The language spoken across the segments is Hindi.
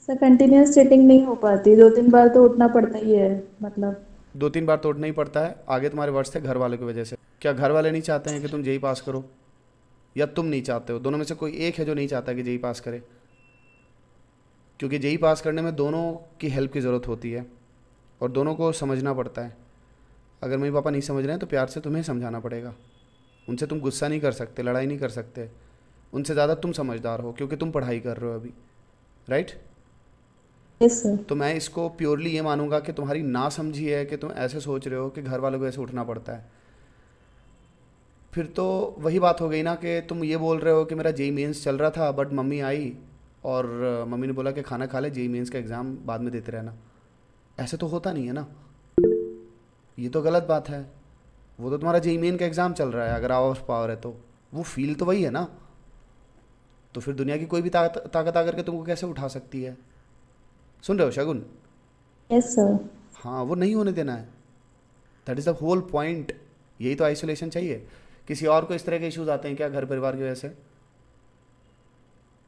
सर कंटिन्यूअस चीटिंग नहीं हो पाती, 2-3 बार तो उठना पड़ता ही है, मतलब। 2-3 बार तो उठना ही पड़ता है। आगे तुम्हारे वर्ड्स थे घर वालों की वजह से। क्या घर वाले नहीं चाहते हैं कि तुम जेई पास करो, या तुम नहीं चाहते हो? दोनों में से कोई एक है जो नहीं चाहता कि जेई पास करे, क्योंकि जेई पास करने में दोनों की हेल्प की ज़रूरत होती है और दोनों को समझना पड़ता है। अगर मम्मी पापा नहीं समझ रहे हैं तो प्यार से तुम्हें समझाना पड़ेगा। उनसे तुम गुस्सा नहीं कर सकते, लड़ाई नहीं कर सकते। उनसे ज़्यादा तुम समझदार हो क्योंकि तुम पढ़ाई कर रहे हो अभी, राइट? Yes sir. तो मैं इसको प्योरली ये मानूंगा कि तुम्हारी ना समझी है कि तुम ऐसे सोच रहे हो कि घर वालों को ऐसे उठना पड़ता है। फिर तो वही बात हो गई ना कि तुम ये बोल रहे हो कि मेरा जेई मेंस चल रहा था बट मम्मी आई और मम्मी ने बोला कि खाना खा ले, जेई मेंस का एग्ज़ाम बाद में देते रहना। ऐसे तो होता नहीं है ना, ये तो गलत बात है। वो तो तुम्हारा जेई मेन का एग्ज़ाम चल रहा है, अगर आवर ऑफ पावर है तो वो फील तो वही है ना। तो फिर दुनिया की कोई भी ताकत आकर के तुमको कैसे उठा सकती है? सुन रहे हो शगुन? Yes sir. हाँ, वो नहीं होने देना है। That is the whole point. यही तो आइसोलेशन चाहिए। किसी और को इस तरह के इश्यूज आते हैं क्या घर परिवार की वजह से?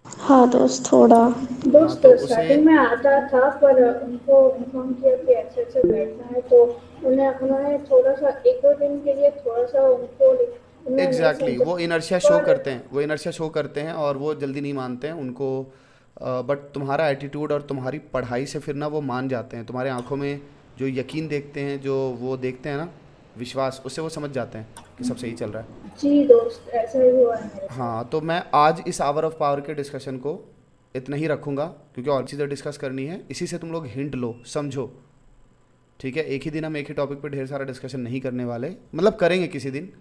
हाँ दोस्त, थोड़ा। हाँ, दोस्त तो उसे स्टार्टिंग में आता था, पर उनको इन्फॉर्म किया कि ऐसे ऐसे बैठना है, तो उन्होंने थोड़ा सा 1-2 दिन के लिए थोड़ा सा उनको उन्होंने नहीं एग्जैक्टली exactly, समझा। वो इनर्शिया शो पर करते हैं, वो इनर्शिया शो करते हैं और वो जल्दी नहीं मानते हैं उनको। बट तुम्हारा एटीट्यूड और तुम्हारी पढ़ाई से फिर ना वो मान जाते हैं। तुम्हारे आंखों में जो यकीन देखते हैं, जो वो देखते हैं ना, विश्वास, उससे वो समझ जाते हैं कि सब सही चल रहा है। जी दोस्त, ऐसा ही हुआ है मेरे साथ। हाँ, तो मैं आज इस आवर ऑफ पावर के डिस्कशन को इतना ही रखूँगा क्योंकि और चीज़ें डिस्कस करनी है। इसी से तुम लोग हिंट लो, समझो। ठीक है, एक ही दिन हम एक ही टॉपिक पे ढेर सारा डिस्कशन नहीं करने वाले, मतलब करेंगे किसी दिन।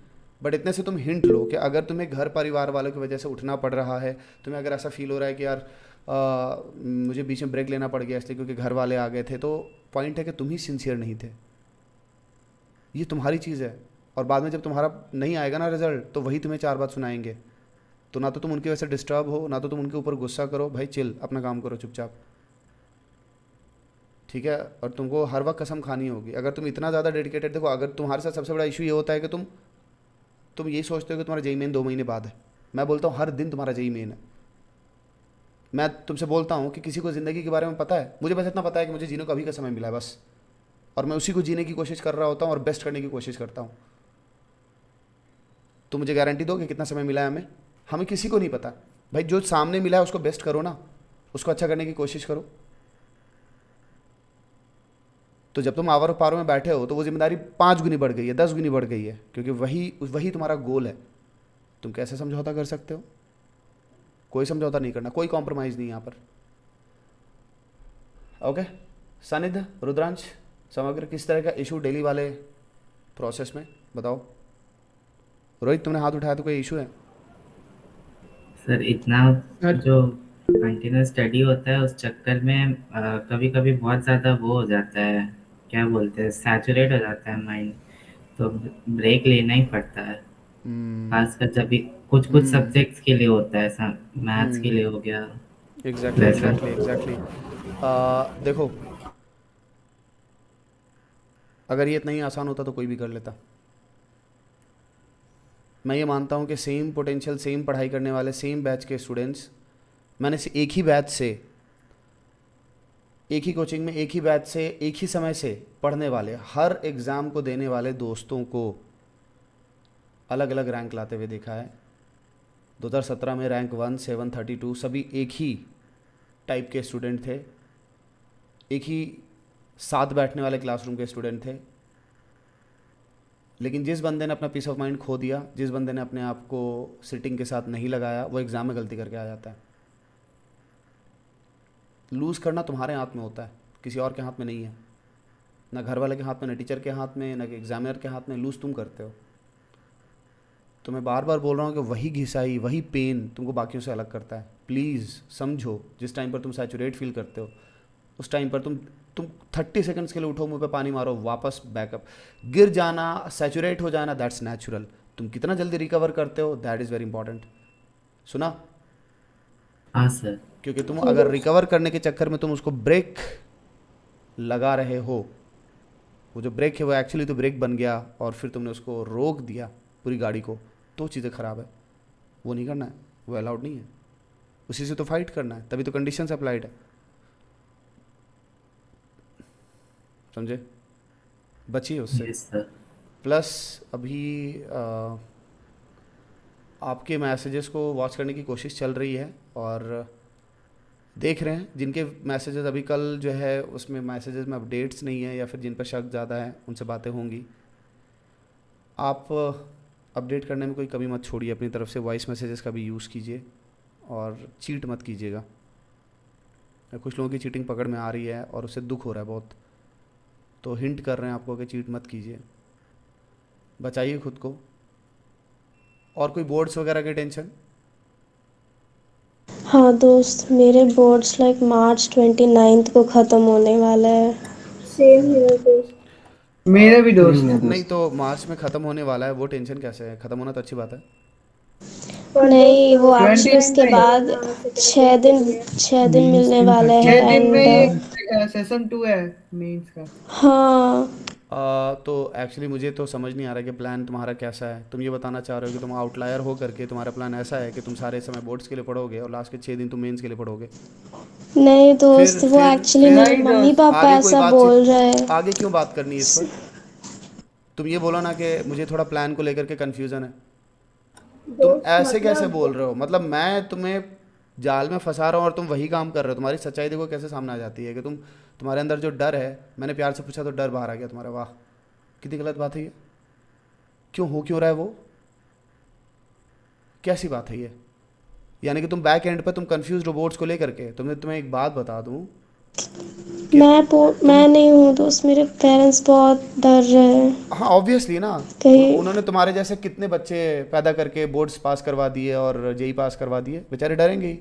बट इतने से तुम हिंट लो कि अगर तुम्हें घर परिवार वालों की वजह से उठना पड़ रहा है, तुम्हें अगर ऐसा फील हो रहा है कि यार मुझे बीच में ब्रेक लेना पड़ गया इसलिए क्योंकि घर वाले आ गए थे, तो पॉइंट है कि तुम ही सिंसियर नहीं थे। ये तुम्हारी चीज़ है। और बाद में जब तुम्हारा नहीं आएगा ना रिजल्ट, तो वही तुम्हें चार बात सुनाएंगे। तो ना तो तुम उनकी वजह से डिस्टर्ब हो, ना तो तुम उनके ऊपर गुस्सा करो। भाई चिल, अपना काम करो चुपचाप। ठीक है? और तुमको हर वक्त कसम खानी होगी अगर तुम इतना ज़्यादा डेडिकेटेड। देखो, अगर तुम्हारे साथ सबसे बड़ा इशू ये होता है कि तुम यही सोचते हो कि तुम्हारा जेई मेन 2 महीने बाद है। मैं बोलता हूँ हर दिन तुम्हारा जेई मेन है। मैं तुमसे बोलता हूँ कि किसी को ज़िंदगी के बारे में पता है? मुझे बस इतना पता है कि मुझे जीने को अभी का समय मिला है बस। और मैं उसी को जीने की कोशिश कर रहा होता हूँ और बेस्ट करने की कोशिश करता हूँ। तो मुझे गारंटी दो कि कितना समय मिला है हमें? हमें किसी को नहीं पता। भाई जो सामने मिला है उसको बेस्ट करो ना, उसको अच्छा करने की कोशिश करो। तो जब तुम आवर पावर में बैठे हो तो वो जिम्मेदारी 5 गुनी बढ़ गई है, 10 गुनी बढ़ गई है, क्योंकि वही वही तुम्हारा गोल है। तुम कैसे समझौता कर सकते हो? कोई समझौता नहीं करना, कोई कॉम्प्रोमाइज़ नहीं यहाँ पर। ओके? सानिध्य, रुद्रांश, समग्र, किस तरह का इशू डेली वाले प्रोसेस में बताओ। रोहित, तुमने हाथ उठाया तो कोई इशू है? सर इतना जो कंटिन्यूस स्टडी होता है उस चक्कर में कभी कभी बहुत ज़्यादा वो हो जाता है, क्या बोलते हैं, सैचुरेट हो जाता है माइंड। तो ब्रेक लेना ही पड़ता है, हम्म। खासकर जब भी कुछ कुछ हम्म। सब्जेक्ट्स के लिए होता है, ऐसा मैथ्स के हम्म। लिए हो गया एग्जैक्टली वैसा। Exactly exactly. देखो, अगर ये इतना ही आसान होता तो कोई भी कर लेता। मैं ये मानता हूँ कि सेम पोटेंशियल, सेम पढ़ाई करने वाले, सेम बैच के स्टूडेंट्स, मैंने से एक ही बैच से, एक ही कोचिंग में, एक ही बैच से, एक ही समय से पढ़ने वाले, हर एग्ज़ाम को देने वाले दोस्तों को अलग अलग रैंक लाते हुए देखा है। 2017 में रैंक 1 732, सभी एक ही टाइप के स्टूडेंट थे, एक ही साथ बैठने वाले क्लासरूम के स्टूडेंट थे। लेकिन जिस बंदे ने अपना पीस ऑफ माइंड खो दिया, जिस बंदे ने अपने आप को सिटिंग के साथ नहीं लगाया, वो एग्ज़ाम में गलती करके आ जाता है। लूज़ करना तुम्हारे हाथ में होता है, किसी और के हाथ में नहीं है। ना घर वाले के हाथ में, ना टीचर के हाथ में, ना एग्जामिनर के हाथ में। लूज़ तुम करते हो। तो मैं बार बार बोल रहा हूँ कि वही घिसाई, वही पेन तुमको बाकियों से अलग करता है। प्लीज़ समझो, जिस टाइम पर तुम सैचुरेट फील करते हो उस टाइम पर तुम 30 सेकंड्स के लिए उठो, मुंह पे पानी मारो, वापस बैकअप। गिर जाना, सैचुरेट हो जाना, दैट्स नेचुरल। तुम कितना जल्दी रिकवर करते हो, दैट इज़ वेरी इंपॉर्टेंट। सुना? हाँ सर। क्योंकि तुम जी अगर दोस्त। रिकवर करने के चक्कर में तुम उसको ब्रेक लगा रहे हो, वो जो ब्रेक है वो एक्चुअली तो ब्रेक बन गया और फिर तुमने उसको रोक दिया पूरी गाड़ी को, तो चीज़ें ख़राब है। वो नहीं करना है, वो अलाउड नहीं है। उसी से तो फाइट करना है, तभी तो कंडीशंस अप्लाइड है। समझे, बचिए उससे। Yes sir. प्लस अभी आपके मैसेजेस को वॉच करने की कोशिश चल रही है और देख रहे हैं जिनके मैसेजेस अभी कल जो है उसमें मैसेजेस में अपडेट्स नहीं है या फिर जिन पर शक ज़्यादा है उनसे बातें होंगी। आप अपडेट करने में कोई कमी मत छोड़िए अपनी तरफ से, वॉइस मैसेजेस का भी यूज़ कीजिए और चीट मत कीजिएगा। कुछ लोगों की चीटिंग पकड़ में आ रही है और उससे दुख हो रहा है बहुत, तो हिंट कर रहे हैं आपको कि चीट मत कीजिए, बचाइए खुद को। और कोई बोर्ड्स वगैरह की टेंशन? हाँ दोस्त, मेरे बोर्ड्स लाइक मार्च 29 को ख़त्म होने वाला है। सेम हियर दोस्त। मेरे भी दोस्त हैं नहीं दोस्त। तो मार्च में ख़त्म होने वाला है, वो टेंशन कैसे है? ख़त्म होना तो अच्छी बात है। पर नहीं, वो दोस्त एक्चुअली उसके 29 बाद ना सेकेंड 6 ईयर के दिन लिए। 6 दिन मिलने वाले हैं 6 दिन में एंड ये सेशन 2 है मेंस का। हाँ। तो एक्चुअली मुझे तो समझ नहीं आ रहा कि प्लान तुम्हारा कैसा है। तुम ये बताना चाह रहे हो कि तुम आउटलायर हो करके तुम्हारा प्लान ऐसा है कि तुम सारे समय बोर्ड्स के लिए पढ़ोगे और लास्ट के 6 दिन तुम मेंस के लिए पढ़ोगे? नहीं फिर दोस्त, वो फिर एक्चुअली फिर मेरे नहीं मम्मी दोस्त, पापा आगे कोई ऐसा बातचीत, बोल रहे हैं। आगे क्यों बात करनी है इस पर? तुम ये बोलो ना कि मुझे थोड़ा प्लान को लेकर के कन्फ्यूज़न है। तुम दोस्त ऐसे कैसे मतलब बोल रहे हो? मतलब मैं तुम्हें जाल में फंसा रहा हूँ और तुम वही काम कर रहे हो। तुम्हारी सच्चाई देखो कैसे सामने आ जाती है कि तुम्हारे अंदर जो डर है, मैंने प्यार से पूछा तो डर बाहर आ गया तुम्हारा। वाह, कितनी गलत बात है ये। क्यों रहा है वो? कैसी बात है ये? यानी कि तुम बैक एंड पे तुम कंफ्यूज रोबोट्स को लेकर के। तुम्हें एक बात बता दूं कि तुम, मैं नहीं हूँ दोस्त, मेरे पेरेंट्स बहुत डर रहे हैं हाँ ऑब्वियसली ना, कहीं। उन्होंने तुम्हारे जैसे कितने बच्चे पैदा करके बोर्ड्स पास करवा दिए और जेई पास करवा दिए, बेचारे डरेंगे ही।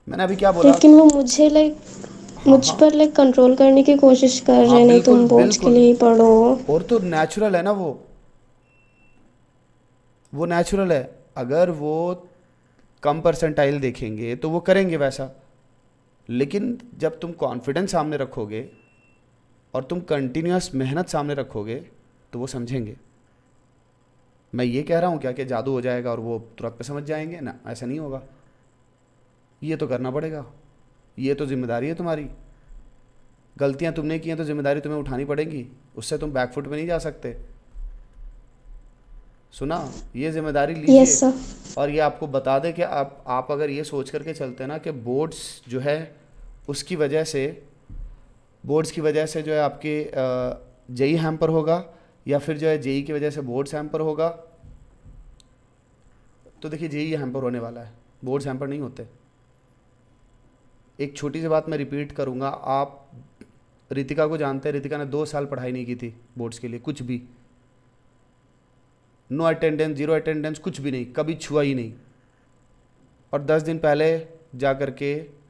मैंने अभी क्या बोला? लेकिन वो मुझे लाइक हाँ मुझ हाँ पर लाइक कंट्रोल करने की कोशिश कर रहे हाँ, हैं, नहीं बिल्कुल तुम बोर्ड्स के बिल्कुल। लिए ही पढ़ो। और तो नेचुरल है ना वो नेचुरल है। अगर वो कम परसेंटाइल देखेंगे तो वो करेंगे वैसा, लेकिन जब तुम कॉन्फिडेंस सामने रखोगे और तुम कंटिन्यूस मेहनत सामने रखोगे तो वो समझेंगे। मैं ये कह रहा हूँ क्या कि जादू हो जाएगा और वो तुरंत पे समझ जाएंगे ना, ऐसा नहीं होगा। ये तो करना पड़ेगा, ये तो जिम्मेदारी है तुम्हारी। गलतियाँ तुमने की हैं तो जिम्मेदारी तुम्हें उठानी पड़ेगी, उससे तुम बैकफुट पे नहीं जा सकते। सुना, ये जिम्मेदारी यस लीजिए। सर। और ये आपको बता दें कि आप अगर ये सोच करके चलते हैं ना कि बोर्ड्स जो है उसकी वजह से, बोर्ड्स की वजह से जो है आपके जेई हैम्पर होगा या फिर जो है जेई की वजह से बोर्ड्स हैम्पर होगा, तो देखिए जेई हैम्पर होने वाला है, बोर्ड्स हैम्पर नहीं होते। एक छोटी सी बात मैं रिपीट करूँगा, आप रितिका को जानते हैं। रितिका ने 2 साल पढ़ाई नहीं की थी बोर्ड्स के लिए, कुछ भी, नो अटेंडेंस, 0 अटेंडेंस, कुछ भी नहीं, कभी छुआ ही नहीं। और 10 दिन पहले जा कर के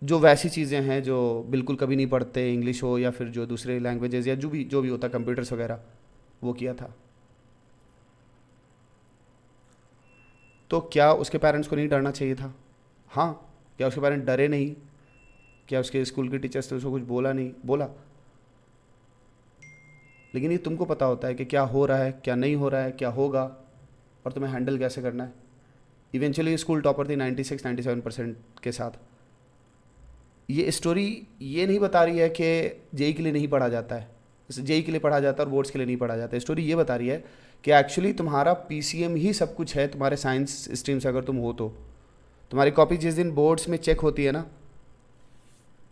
जो वैसी चीज़ें हैं जो बिल्कुल कभी नहीं पढ़ते, इंग्लिश हो या फिर जो दूसरे लैंग्वेजेस या जो भी होता, कंप्यूटर्स वगैरह, वो किया था। तो क्या उसके पेरेंट्स को नहीं डरना चाहिए था? हाँ, क्या उसके पेरेंट्स डरे नहीं? क्या उसके स्कूल के टीचर्स ने उसको कुछ बोला नहीं? बोला। लेकिन ये तुमको पता होता है कि क्या हो रहा है, क्या नहीं हो रहा है, क्या होगा और तुम्हें हैंडल कैसे करना है। इवेंचुअली स्कूल टॉपर थी 96-97% के साथ। ये स्टोरी ये नहीं बता रही है कि जेई के लिए नहीं पढ़ा जाता है, जेई के लिए पढ़ा जाता है और बोर्ड्स के लिए नहीं पढ़ा जाता है। स्टोरी ये बता रही है कि एक्चुअली तुम्हारा पीसीएम ही सब कुछ है। तुम्हारे साइंस स्ट्रीम से अगर तुम हो तो तुम्हारी कॉपी जिस दिन बोर्ड्स में चेक होती है ना,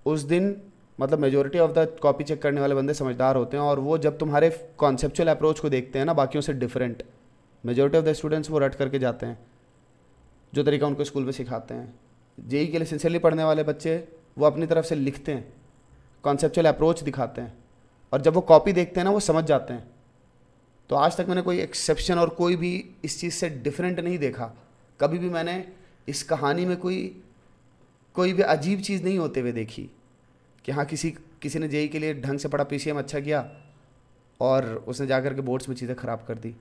उस दिन मतलब majority of the copy check करने वाले बंदे समझदार होते हैं और वो जब तुम्हारे कॉन्सेप्चुअल अप्रोच को देखते हैं ना बाकियों से different, majority of the students वो रट करके जाते हैं जो तरीका उनको स्कूल में सिखाते हैं। जेई के लिए सिंसियरली पढ़ने वाले बच्चे वो अपनी तरफ से लिखते हैं, कॉन्सेप्चुअल अप्रोच दिखाते हैं और जब वो कॉपी देखते हैं ना वो समझ जाते हैं। तो आज तक मैंने कोई एक्सेप्शन और कोई भी इस चीज़ से डिफरेंट नहीं देखा। कभी भी मैंने इस कहानी में कोई भी अजीब चीज़ नहीं होते हुए देखी कि हाँ किसी ने जेई के लिए ढंग से पढ़ा, पीसीएम अच्छा किया और उसने जाकर के बोर्ड्स में चीज़ें ख़राब कर दी।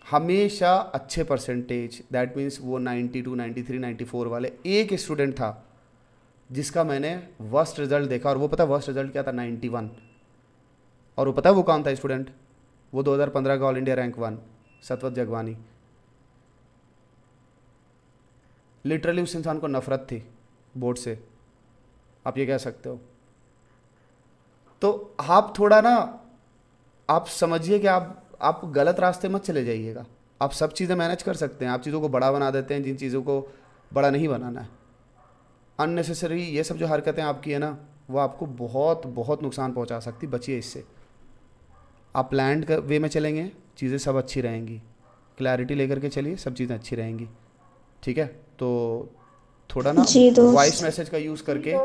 हमेशा अच्छे परसेंटेज, दैट मीन्स वो 92, 93, 94 वाले एक स्टूडेंट था जिसका मैंने वर्स्ट रिजल्ट देखा। और वो पता वर्स्ट रिजल्ट क्या था? 91। और वो पता है वो कौन था स्टूडेंट? वो 2015 का all India rank 1 Satvat Jagwani. Literally उस इंसान को नफरत थी बोर्ड से। आप ये कह सकते हो। तो आप थोड़ा ना, आप समझिए कि आप गलत रास्ते मत चले जाइएगा। आप सब चीज़ें मैनेज कर सकते हैं, आप चीज़ों को बड़ा बना देते हैं जिन चीज़ों को बड़ा नहीं बनाना है। अननेसेसरी ये सब जो हरकतें आपकी है ना, वो आपको बहुत बहुत नुकसान पहुंचा सकती, बचिए इससे। आप प्लान्ड वे में चलेंगे, चीज़ें सब अच्छी रहेंगी। क्लैरिटी लेकर के चलिए, सब चीज़ें अच्छी रहेंगी, ठीक है। तो थोड़ा ना जी वॉइस दोस्त। मैसेज का यूज़ करके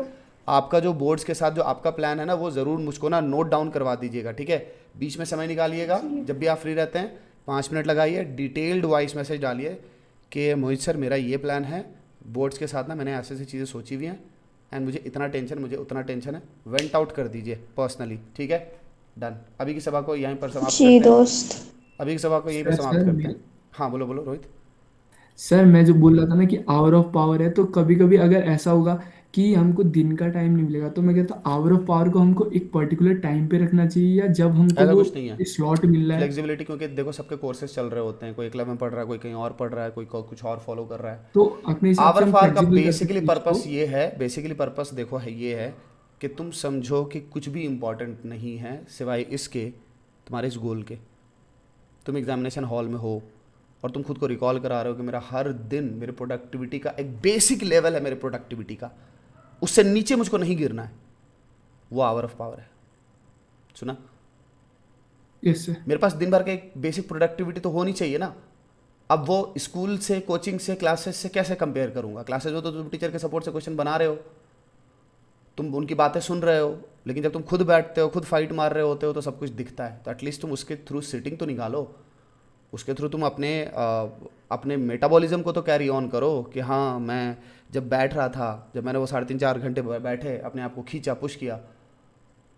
आपका जो बोर्ड्स के साथ जो आपका प्लान है ना, वो ज़रूर मुझको ना नोट डाउन करवा दीजिएगा, ठीक है। बीच में समय निकालिएगा, जब भी आप फ्री रहते हैं 5 मिनट लगाइए, डिटेल्ड वॉइस मैसेज डालिए कि मोहित सर मेरा ये प्लान है, बोर्ड्स के साथ ना मैंने ऐसे ऐसी चीज़ें सोची हुई हैं एंड मुझे इतना टेंशन, मुझे उतना टेंशन है, वेंट आउट कर दीजिए पर्सनली, ठीक है। डन। अभी की सभा को यहीं पर समाप्त जी करते हैं। दोस्त। अभी की सभा को यहीं पर सर समाप्त सर करते हैं। हाँ बोलो बोलो रोहित। सर मैं जो बोल रहा था ना कि आवर ऑफ पावर है, तो कभी कभी अगर ऐसा होगा कि हमको दिन का टाइम नहीं मिलेगा, तो मैं कहता हूँ आवर ऑफ पावर को हमको एक पर्टिकुलर टाइम पे रखना चाहिए, या जब हमको ऐसा वो कुछ नहीं है, स्लॉट मिल रहा है। फ्लेक्सिबिलिटी, क्योंकि देखो सबके कोर्सेज चल रहे होते हैं, कोई क्लब में पढ़ रहा है, कोई कहीं और पढ़ रहा है, कोई कुछ और फॉलो कर रहा है। तो अपने हिसाब से आवर हम फार का फ्लेक्सिबल कर बेसिकली सकते हैं पर्पस उसको। ये है, बेसिकली पर्पस देखो है ये है कि तुम समझो कि कुछ भी इम्पोर्टेंट नहीं है सिवाय इसके, तुम्हारे इस गोल के। तुम एग्जामिनेशन हॉल में हो और तुम खुद को रिकॉल करा रहे हो कि मेरा हर दिन मेरे प्रोडक्टिविटी का एक बेसिक लेवल है, मेरे प्रोडक्टिविटी का, उससे नीचे मुझको नहीं गिरना है, वो आवर ऑफ पावर है। सुना? Yes sir. मेरे पास दिन भर का एक बेसिक प्रोडक्टिविटी तो होनी चाहिए ना। अब वो स्कूल से, कोचिंग से, क्लासेस से कैसे कंपेयर करूंगा? क्लासेस में तो तुम टीचर के सपोर्ट से क्वेश्चन बना रहे हो, तुम उनकी बातें सुन रहे हो, लेकिन जब तुम खुद बैठते हो, खुद फाइट मार रहे होते हो, तो सब कुछ दिखता है। तो एटलीस्ट तुम उसके थ्रू सिटिंग तो निकालो, उसके थ्रू तुम अपने मेटाबॉलिज्म को तो कैरी ऑन करो कि हाँ मैं जब बैठ रहा था, जब मैंने वो 3.5-4 घंटे बैठे, अपने आप को खींचा, पुश किया,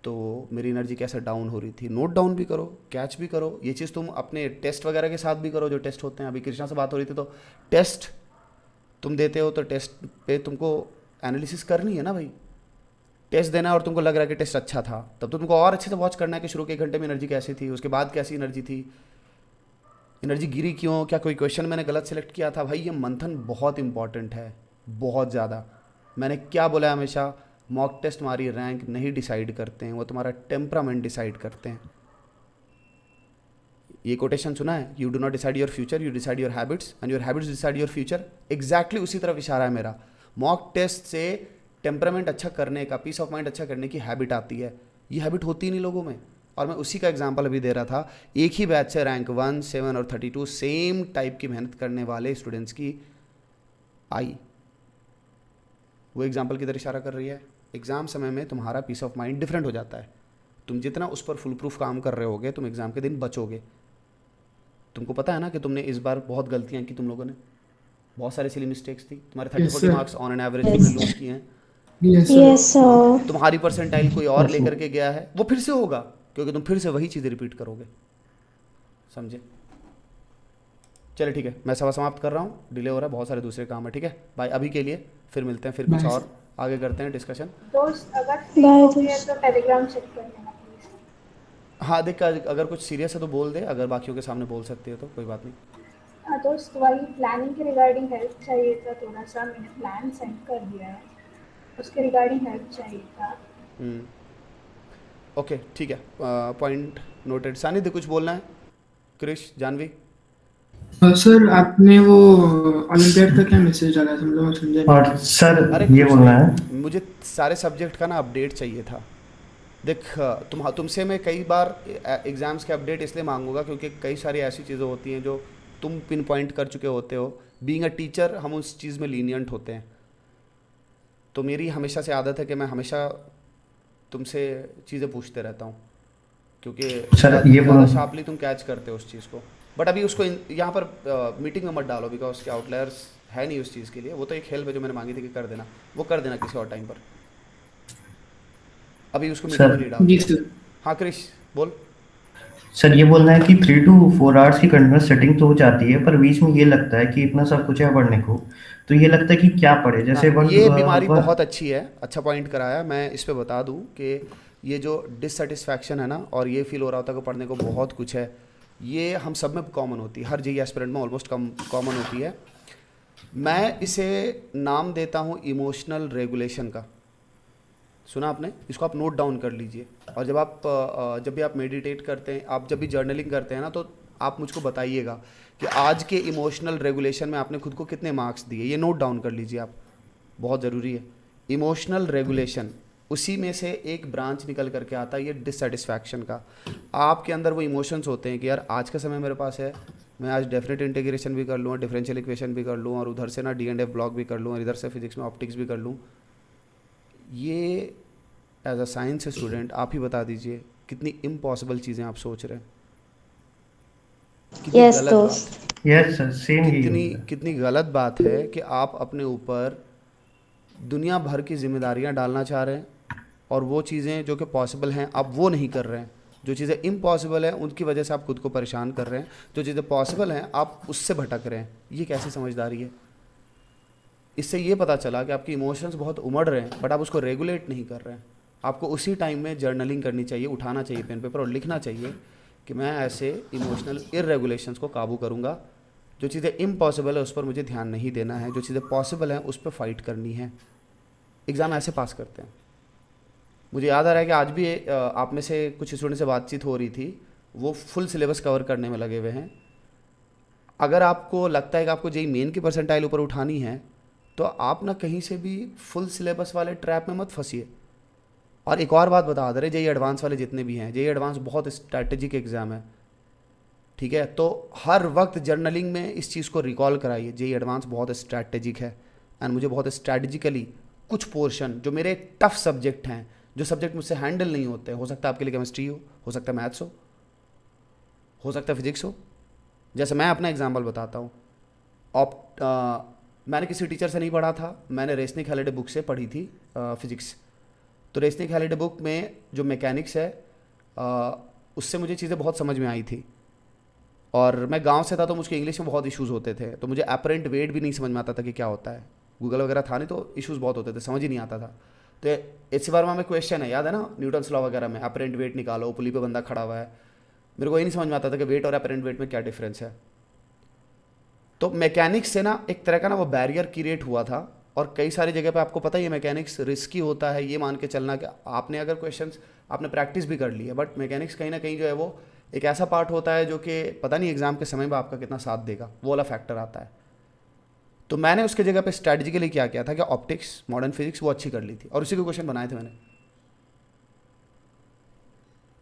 तो मेरी एनर्जी कैसे डाउन हो रही थी। नोट डाउन भी करो, कैच भी करो। ये चीज़ तुम अपने टेस्ट वगैरह के साथ भी करो, जो टेस्ट होते हैं। अभी कृष्णा से बात हो रही थी, तो टेस्ट तुम देते हो तो टेस्ट पे तुमको एनालिसिस करनी है ना भाई। टेस्ट देना है और तुमको लग रहा है कि टेस्ट अच्छा था, तब तो तुमको और अच्छे से वॉच करना है कि शुरू के 1 घंटे में एनर्जी कैसी थी, उसके बाद कैसी एनर्जी थी, एनर्जी गिरी क्यों, क्या कोई क्वेश्चन मैंने गलत सेलेक्ट किया था। भाई ये मंथन बहुत इंपॉर्टेंट है, बहुत ज़्यादा। मैंने क्या बोला है हमेशा, मॉक टेस्ट तुम्हारी रैंक नहीं डिसाइड करते हैं, वो तुम्हारा टेम्परामेंट डिसाइड करते हैं। ये कोटेशन सुना है, you do not decide your future, you decide your habits and your habits decide your future. Exactly उसी तरफ इशारा है मेरा। मॉक टेस्ट से टेम्परामेंट अच्छा करने का, पीस ऑफ माइंड अच्छा करने की हैबिट आती है। ये हैबिट होती नहीं लोगों में, और मैं उसी का एग्जांपल अभी दे रहा था। एक ही बैच से रैंक 1, 7 और 32 सेम टाइप की मेहनत करने वाले स्टूडेंट्स की आई। वो एग्जांपल की तरह इशारा कर रही है। एग्ज़ाम समय में तुम्हारा पीस ऑफ माइंड डिफरेंट हो जाता है। तुम जितना उस पर फुल प्रूफ काम कर रहे होगे, तुम एग्ज़ाम के दिन बचोगे। तुमको पता है ना कि तुमने इस बार बहुत गलतियां की, तुम लोगों ने बहुत सारी सिली मिस्टेक्स थी। तुम्हारे 30-40 मार्क्स ऑन एन एवरेज तुमने लूज किए हैं। Yes sir. Yes sir. तुम्हारी परसेंटाइल कोई और लेकर के गया है, वो फिर से होगा, क्योंकि तुम फिर से वही चीज़ें रिपीट करोगे। समझे? चलिए ठीक है, मैं सभा समाप्त कर रहा हूँ, डिले हो रहा है, बहुत सारे दूसरे काम है। ठीक है बाय, अभी के लिए फिर मिलते हैं, फिर कुछ Bye. और आगे करते हैं डिस्कशन। दोस्त अगर फ्री बाय हो गया दोस्त। तो टेलीग्राम चेक कर लेना प्लीज। हाँ देख, अगर कुछ सीरियस है तो बोल दे, अगर बाकियों के सामने बोल सकती है तो कोई बात नहीं। हाँ दोस्त, वही प्लानिंग के रिगार्डिंग हेल्प चाहिए था थोड़ा सा। मैंने प्लान सेंड कर दिया है, उसके रिगार्डिंग हेल्प चाहिए था। ओके ठीक है, पॉइंट नोटेड। सानिध्य कुछ बोलना है? क्रिश, जानवी? सर आपने वो ओलंपियाड का क्या मैसेज डाला था, हम लोग समझे नहीं। और सर अरे ये कुछ बोलना नहीं, है, मुझे सारे सब्जेक्ट का ना अपडेट चाहिए था। देख तुमसे मैं कई बार एग्ज़ाम्स के अपडेट इसलिए मांगूंगा क्योंकि कई सारी ऐसी चीज़ें होती हैं जो तुम पिन पॉइंट कर चुके होते हो। बीइंग अ टीचर हम उस चीज़ में लीनियंट होते हैं, तो मेरी हमेशा से आदत है कि मैं हमेशा तुमसे चीज़ें पूछते रहता हूँ, क्योंकि सर ये ज़्यादा बोलो, शार्पली तुम कैच करते हो उस चीज़ को। बट अभी उसको यहाँ पर मीटिंग में मत डालो, बिकॉज के आउटलायर्स है नहीं उस चीज़ के लिए। वो तो एक हेल्प है जो मैंने मांगी थी कि कर देना, वो कर देना किसी और टाइम पर। अभी उसको मीटिंग में नहीं डाल। जी सर। हाँ क्रिश बोल। सर ये बोलना है कि 3 to 4 आवर्स की कंटिन्यूस सेटिंग तो हो जाती है, पर बीच में ये लगता है कि इतना सब कुछ है पढ़ने को, तो ये लगता है कि क्या पढ़े, जैसे हाँ, ये बीमारी बहुत अच्छी है, अच्छा पॉइंट कराया। मैं इस पे बता दूं कि ये जो डिससेटिस्फैक्शन है ना, और ये फील हो रहा होता है कि पढ़ने को बहुत कुछ है, ये हम सब में कॉमन होती है, हर जेईई एस्पिरेंट में ऑलमोस्ट कॉमन होती है। मैं इसे नाम देता हूँ इमोशनल रेगुलेशन का। सुना आपने? इसको आप नोट डाउन कर लीजिए। और जब भी आप मेडिटेट करते हैं, आप जब भी जर्नलिंग करते हैं ना, तो आप मुझको बताइएगा कि आज के इमोशनल रेगुलेशन में आपने खुद को कितने मार्क्स दिए। ये नोट डाउन कर लीजिए आप, बहुत ज़रूरी है। इमोशनल रेगुलेशन, उसी में से एक ब्रांच निकल करके आता है ये डिससेटिस्फैक्शन का। आपके अंदर वो इमोशंस होते हैं कि यार आज का समय मेरे पास है, मैं आज डेफिनेट इंटीग्रेशन भी कर लूँ, डिफरेंशियल इक्वेशन भी कर लूँ, और उधर से ना D&F ब्लॉक भी कर लूँ, और इधर से फिजिक्स में ऑप्टिक्स भी कर लूँ। ये एज अ साइंस स्टूडेंट आप ही बता दीजिए कितनी इम्पॉसिबल चीज़ें आप सोच रहे हैं, कितनी यस गलत दोस्त। बात, यस सर, सेम यही कितनी होता है। कितनी गलत बात है कि आप अपने ऊपर दुनिया भर की जिम्मेदारियां डालना चाह रहे हैं, और वो चीज़ें जो कि पॉसिबल हैं आप वो नहीं कर रहे हैं। जो चीज़ें इम्पॉसिबल हैं उनकी वजह से आप खुद को परेशान कर रहे हैं, जो चीज़ें पॉसिबल हैं आप उससे भटक रहे हैं। ये कैसी समझदारी है? इससे ये पता चला कि आपके इमोशंस बहुत उमड़ रहे हैं, बट आप उसको रेगुलेट नहीं कर रहे हैं। आपको उसी टाइम में जर्नलिंग करनी चाहिए, उठाना चाहिए पेन पेपर और लिखना चाहिए कि मैं ऐसे इमोशनल इररेगुलेशंस को काबू करूँगा। जो चीज़ें इम्पॉसिबल है उस पर मुझे ध्यान नहीं देना है, जो चीज़ें पॉसिबल हैं उस पर फाइट करनी है। एग्ज़ाम ऐसे पास करते हैं। मुझे याद आ रहा है कि आज भी आप में से कुछ स्टूडेंट से बातचीत हो रही थी, वो फुल सिलेबस कवर करने में लगे हुए हैं। अगर आपको लगता है कि आपको जेईई मेन की परसेंटाइल ऊपर उठानी है, तो आप ना कहीं से भी फुल सिलेबस वाले ट्रैप में मत फंसिए। और एक और बात बता दे रहे, जेईई एडवांस वाले जितने भी हैं, जेईई एडवांस बहुत स्ट्रैटेजिक एग्ज़ाम है, ठीक है? तो हर वक्त जर्नलिंग में इस चीज़ को रिकॉल कराइए, जेईई एडवांस बहुत स्ट्रैटेजिक है। एंड मुझे बहुत स्ट्रैटेजिकली कुछ पोर्शन जो मेरे टफ सब्जेक्ट हैं, जो सब्जेक्ट मुझसे हैंडल नहीं होते, हो सकता है आपके लिए केमिस्ट्री हो सकता है मैथ्स हो सकता है फिजिक्स हो। जैसे मैं अपना एग्जाम्पल बताता हूँ, मैंने किसी टीचर से नहीं पढ़ा था, मैंने रेसनिक हैलिडे बुक से पढ़ी थी फिजिक्स। तो रेसनिक हैलिडे बुक में जो मैकेनिक्स है उससे मुझे चीज़ें बहुत समझ में आई थी। और मैं गांव से था तो मुझे इंग्लिश में बहुत इश्यूज़ होते थे, तो मुझे अपरेंट वेट भी नहीं समझ में आता था कि क्या होता है। गूगल वगैरह था नहीं तो इश्यूज़ बहुत होते थे, समझ ही नहीं आता था। तो एचसी वर्मा में क्वेश्चन है, याद है ना, न्यूटन्स लॉ वगैरह में, अपरेंट वेट निकालो, पुली पे बंदा खड़ा हुआ है। मेरे को ये नहीं समझ में आता था कि वेट और अपरेंट वेट में क्या डिफरेंस है। तो मैकेनिक्स से ना एक तरह का ना वो बैरियर क्रिएट हुआ था। और कई सारी जगह पे आपको पता ही है मैकेनिक्स रिस्की होता है, ये मान के चलना कि आपने अगर क्वेश्चंस आपने प्रैक्टिस भी कर ली है, बट मैकेनिक्स कहीं ना कहीं जो है वो एक ऐसा पार्ट होता है जो कि पता नहीं एग्जाम के समय में आपका कितना साथ देगा, वो वाला फैक्टर आता है। तो मैंने उसके जगह पे स्ट्रैटेजिकली क्या किया था कि ऑप्टिक्स, मॉडर्न फिजिक्स वो अच्छी कर ली थी, और उसी के क्वेश्चन बनाए थे मैंने।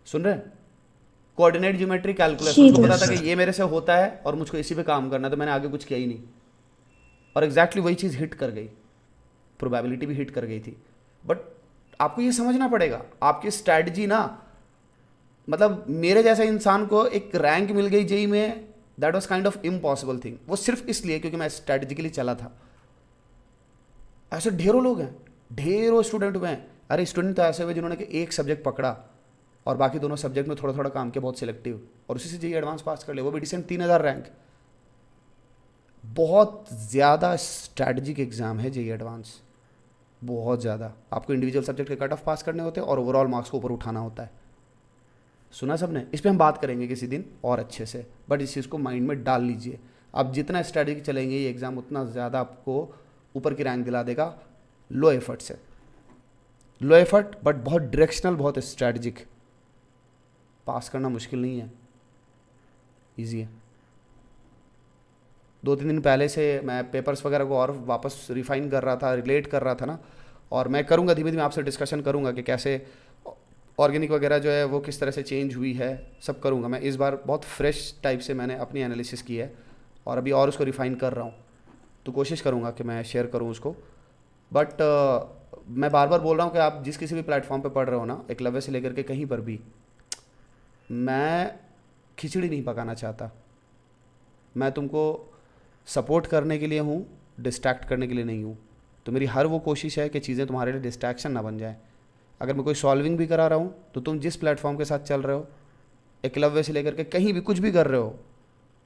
सुन रहे हैं? कोऑर्डिनेट ज्योमेट्री, कैलकुलस, मुझको पता था कि ये मेरे से होता है और मुझको इसी पे काम करना है, तो मैंने आगे कुछ किया ही नहीं। और एग्जैक्टली वही चीज़ हिट कर गई, प्रोबेबिलिटी भी हिट कर गई थी। बट आपको ये समझना पड़ेगा, आपकी स्ट्रैटेजी ना, मतलब मेरे जैसा इंसान को एक रैंक मिल गई जेईई में, that was kind of impossible thing. वो सिर्फ इसलिए क्योंकि मैं स्ट्रैटेजिकली चला था। ऐसे ढेरों लोग हैं, ढेरों स्टूडेंट हुए हैं। अरे स्टूडेंट तो ऐसे हुए जिन्होंने कि एक सब्जेक्ट पकड़ा और बाकी दोनों सब्जेक्ट में थोड़ा थोड़ा काम किया, बहुत सिलेक्टिव, और उसी से जेईई एडवांस पास कर ले, वो भी डिसेंट 3000 रैंक। बहुत ज़्यादा स्ट्रैटेजिक एग्जाम है जेईई एडवांस, बहुत ज़्यादा। आपको इंडिविजुअल सब्जेक्ट के कट ऑफ पास करने होते हैं और ओवरऑल मार्क्स को ऊपर उठाना होता है। सुना सबने? इस पर हम बात करेंगे किसी दिन और अच्छे से, बट इस चीज़ को माइंड में डाल लीजिए। आप जितना स्ट्रैटेजी चलेंगे ये एग्ज़ाम उतना ज़्यादा आपको ऊपर की रैंक दिला देगा, लो एफर्ट से। लो एफर्ट बट बहुत डायरेक्शनल, बहुत स्ट्रैटेजिक। पास करना मुश्किल नहीं है, ईजी है। 2-3 दिन पहले से मैं पेपर्स वगैरह को और वापस रिफाइन कर रहा था, रिलेट कर रहा था ना, और मैं करूँगा धीमे धीमे आपसे डिस्कशन करूँगा कि कैसे ऑर्गेनिक वगैरह जो है वो किस तरह से चेंज हुई है, सब करूँगा मैं। इस बार बहुत फ्रेश टाइप से मैंने अपनी एनालिसिस की है और अभी और उसको रिफ़ाइन कर रहा हूँ, तो कोशिश करूँगा कि मैं शेयर करूँ उसको। बट मैं बार बार बोल रहा हूँ कि आप जिस किसी भी प्लेटफॉर्म पे पढ़ रहे हो ना, एकलव्य से लेकर के कहीं पर भी, मैं खिचड़ी नहीं पकाना चाहता। मैं तुमको सपोर्ट करने के लिए हूँ, डिस्ट्रैक्ट करने के लिए नहीं हूँ। तो मेरी हर वो कोशिश है कि चीज़ें तुम्हारे लिए डिस्ट्रैक्शन ना बन जाए। अगर मैं कोई सॉल्विंग भी करा रहा हूँ तो तुम जिस प्लेटफॉर्म के साथ चल रहे हो, एकलव्य से लेकर के कहीं भी कुछ भी कर रहे हो,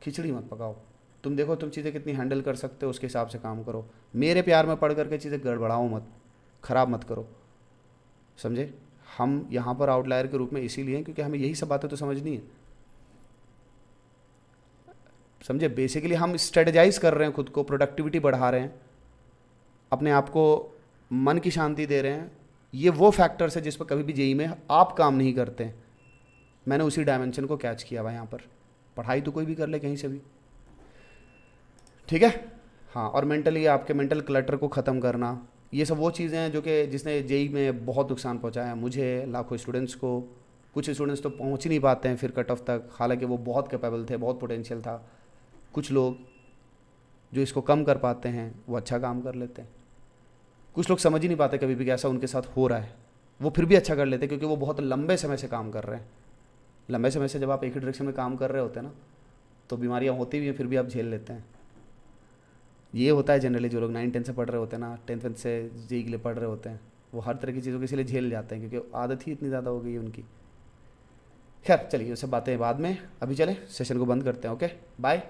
खिचड़ी मत पकाओ। तुम देखो तुम चीज़ें कितनी हैंडल कर सकते हो, उसके हिसाब से काम करो। मेरे प्यार में पढ़ करके चीज़ें गड़बड़ाओ मत, ख़राब मत करो, समझे? हम यहाँ पर आउटलायर के रूप में इसीलिए हैं क्योंकि हमें यही सब बातें तो समझनी है, समझे? बेसिकली हम स्ट्रेटेजाइज कर रहे हैं, खुद को प्रोडक्टिविटी बढ़ा रहे हैं, अपने आप को मन की शांति दे रहे हैं, ये वो फैक्टर्स है जिस पर कभी भी जेई में आप काम नहीं करते। मैंने उसी डायमेंशन को कैच किया हुआ यहाँ पर। पढ़ाई तो कोई भी कर ले कहीं से भी, ठीक है। हाँ, और मेंटली आपके मेंटल क्लटर को ख़त्म करना, ये सब वो चीज़ें हैं जो कि जिसने जेई में बहुत नुकसान पहुँचाया है मुझे, लाखों स्टूडेंट्स को। कुछ स्टूडेंट्स तो पहुँच ही नहीं पाते हैं फिर कट ऑफ तक, हालांकि वो बहुत कैपेबल थे, बहुत पोटेंशियल था। कुछ लोग जो इसको कम कर पाते हैं वो अच्छा काम कर लेते हैं। कुछ लोग समझ ही नहीं पाते कभी भी कि ऐसा उनके साथ हो रहा है, वो फिर भी अच्छा कर लेते हैं क्योंकि वो बहुत लंबे समय से काम कर रहे हैं। लंबे समय से जब आप एक ही डायरेक्शन में काम कर रहे होते हैं ना, तो बीमारियाँ होती भी हैं फिर भी आप झेल लेते हैं। ये होता है जनरली, जो लोग 9-10 से पढ़ रहे होते हैं ना, 10th से जेई के लिए पढ़ रहे होते हैं, वो हर तरह की चीज़ों के इसलिए झेल जाते हैं क्योंकि आदत ही इतनी ज़्यादा हो गई है उनकी। खैर चलिए, ये सब बातें बाद में, अभी चले सेशन को बंद करते हैं। Okay bye.